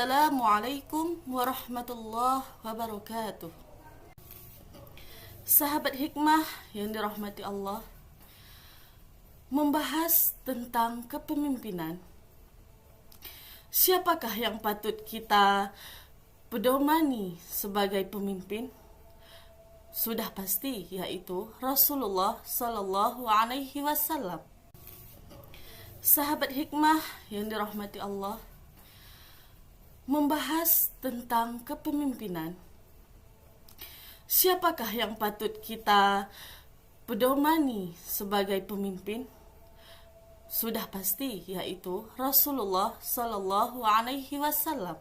Assalamualaikum warahmatullahi wabarakatuh. Sahabat hikmah yang dirahmati Allah, membahas tentang kepemimpinan. Siapakah yang patut kita pedomani sebagai pemimpin? Sudah pasti, yaitu Rasulullah Sallallahu Alaihi Wasallam. Sahabat hikmah yang dirahmati Allah, membahas tentang kepemimpinan. Siapakah yang patut kita pedomani sebagai pemimpin? Sudah pasti, yaitu Rasulullah Sallallahu Alaihi Wasallam.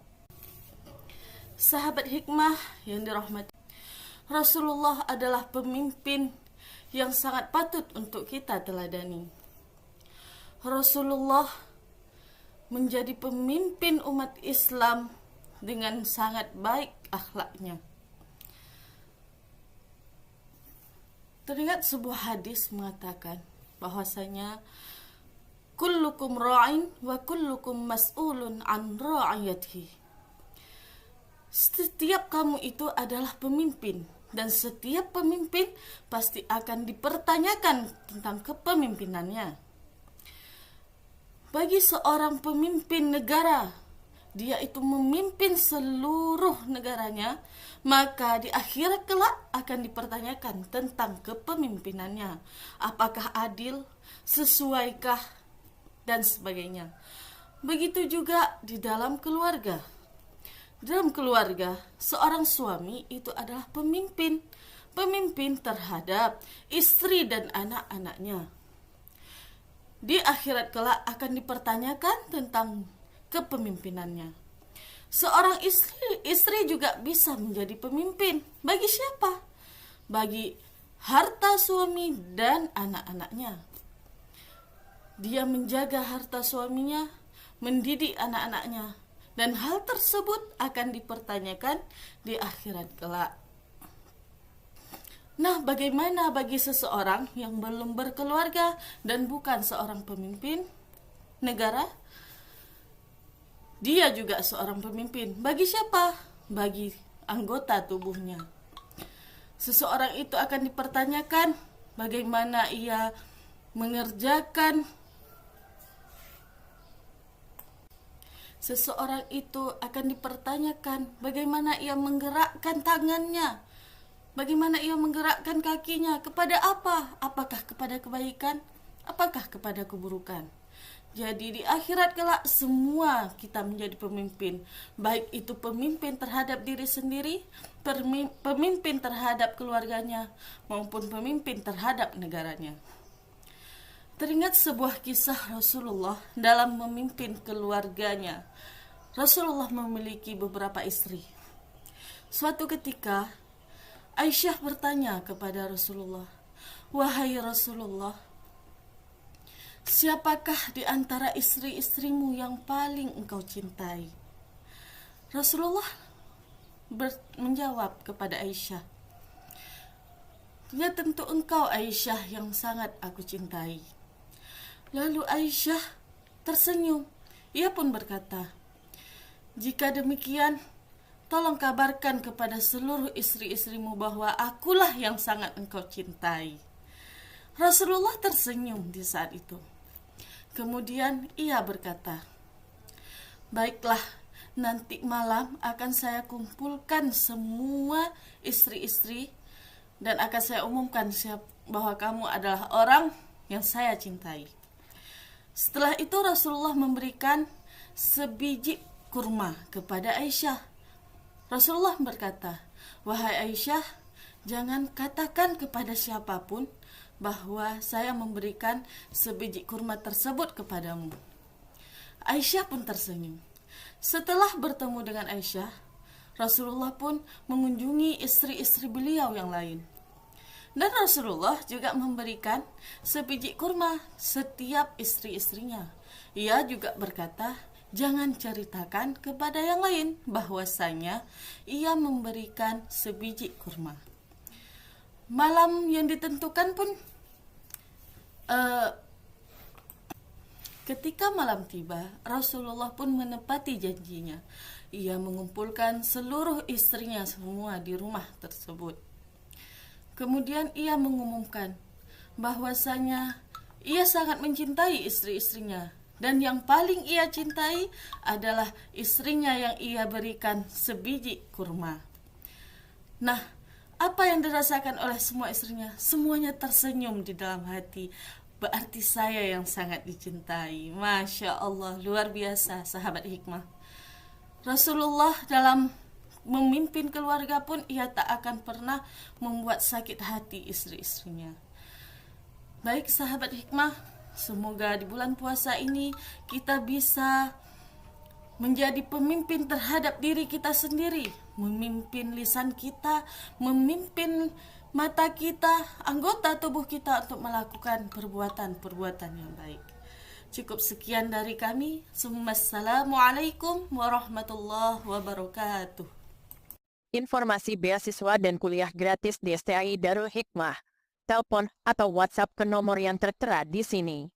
Sahabat hikmah yang dirahmati, Rasulullah adalah pemimpin yang sangat patut untuk kita teladani. Rasulullah menjadi pemimpin umat Islam dengan sangat baik akhlaknya. Teringat sebuah hadis mengatakan bahwasanya kullukum ra'in wa kullukum mas'ulun an ra'iyatihi. Setiap kamu itu adalah pemimpin, dan setiap pemimpin pasti akan dipertanyakan tentang kepemimpinannya. Bagi seorang pemimpin negara, dia itu memimpin seluruh negaranya, maka di akhirat kelak akan dipertanyakan tentang kepemimpinannya. Apakah adil, sesuaikah, dan sebagainya. Begitu juga di dalam keluarga. Dalam keluarga, seorang suami itu adalah pemimpin terhadap istri dan anak-anaknya. Di akhirat kelak akan dipertanyakan tentang kepemimpinannya. Seorang istri juga bisa menjadi pemimpin. Bagi siapa? Bagi harta suami dan anak-anaknya. Dia menjaga harta suaminya, mendidik anak-anaknya, dan hal tersebut akan dipertanyakan di akhirat kelak. Nah, bagaimana bagi seseorang yang belum berkeluarga dan bukan seorang pemimpin negara? Dia juga seorang pemimpin. Bagi siapa? Bagi anggota tubuhnya. Seseorang itu akan dipertanyakan bagaimana ia mengerjakan. Seseorang itu akan dipertanyakan bagaimana ia menggerakkan tangannya, bagaimana ia menggerakkan kakinya, kepada apa? Apakah kepada kebaikan? Apakah kepada keburukan? Jadi di akhirat kelak semua kita menjadi pemimpin. Baik itu pemimpin terhadap diri sendiri, pemimpin terhadap keluarganya, maupun pemimpin terhadap negaranya. Teringat sebuah kisah Rasulullah dalam memimpin keluarganya. Rasulullah memiliki beberapa istri. Suatu ketika Aisyah bertanya kepada Rasulullah, "Wahai Rasulullah, siapakah di antara istri-istrimu yang paling engkau cintai?" Rasulullah menjawab kepada Aisyah, "Ya tentu engkau Aisyah yang sangat aku cintai." Lalu Aisyah tersenyum. Ia pun berkata, "Jika demikian, tolong kabarkan kepada seluruh istri-istrimu bahwa akulah yang sangat engkau cintai." Rasulullah tersenyum di saat itu. Kemudian ia berkata, "Baiklah, nanti malam akan saya kumpulkan semua istri-istri dan akan saya umumkan bahwa kamu adalah orang yang saya cintai." Setelah itu Rasulullah memberikan sebiji kurma kepada Aisyah. Rasulullah berkata, "Wahai Aisyah, jangan katakan kepada siapapun bahwa saya memberikan sebiji kurma tersebut kepadamu." Aisyah pun tersenyum. Setelah bertemu dengan Aisyah, Rasulullah pun mengunjungi istri-istri beliau yang lain. Dan Rasulullah juga memberikan sebiji kurma setiap istri-istrinya. Ia juga berkata, jangan ceritakan kepada yang lain bahwasanya ia memberikan sebiji kurma. Malam yang ditentukan pun ketika malam tiba, Rasulullah pun menepati janjinya. ia mengumpulkan seluruh istrinya semua di rumah tersebut. Kemudian ia mengumumkan bahwasanya ia sangat mencintai istri-istrinya, dan yang paling ia cintai adalah istrinya yang ia berikan sebiji kurma. Nah, apa yang dirasakan oleh semua istrinya? Semuanya tersenyum di dalam hati. Berarti saya yang sangat dicintai. Masya Allah, luar biasa sahabat hikmah. Rasulullah dalam memimpin keluarga pun ia tak akan pernah membuat sakit hati istri-istrinya. Baik sahabat hikmah, semoga di bulan puasa ini kita bisa menjadi pemimpin terhadap diri kita sendiri, memimpin lisan kita, memimpin mata kita, anggota tubuh kita untuk melakukan perbuatan-perbuatan yang baik. Cukup sekian dari kami. Assalamualaikum warahmatullahi wabarakatuh. Informasi beasiswa dan kuliah gratis di STAI Darul Hikmah. Telepon atau WhatsApp ke nomor yang tertera di sini.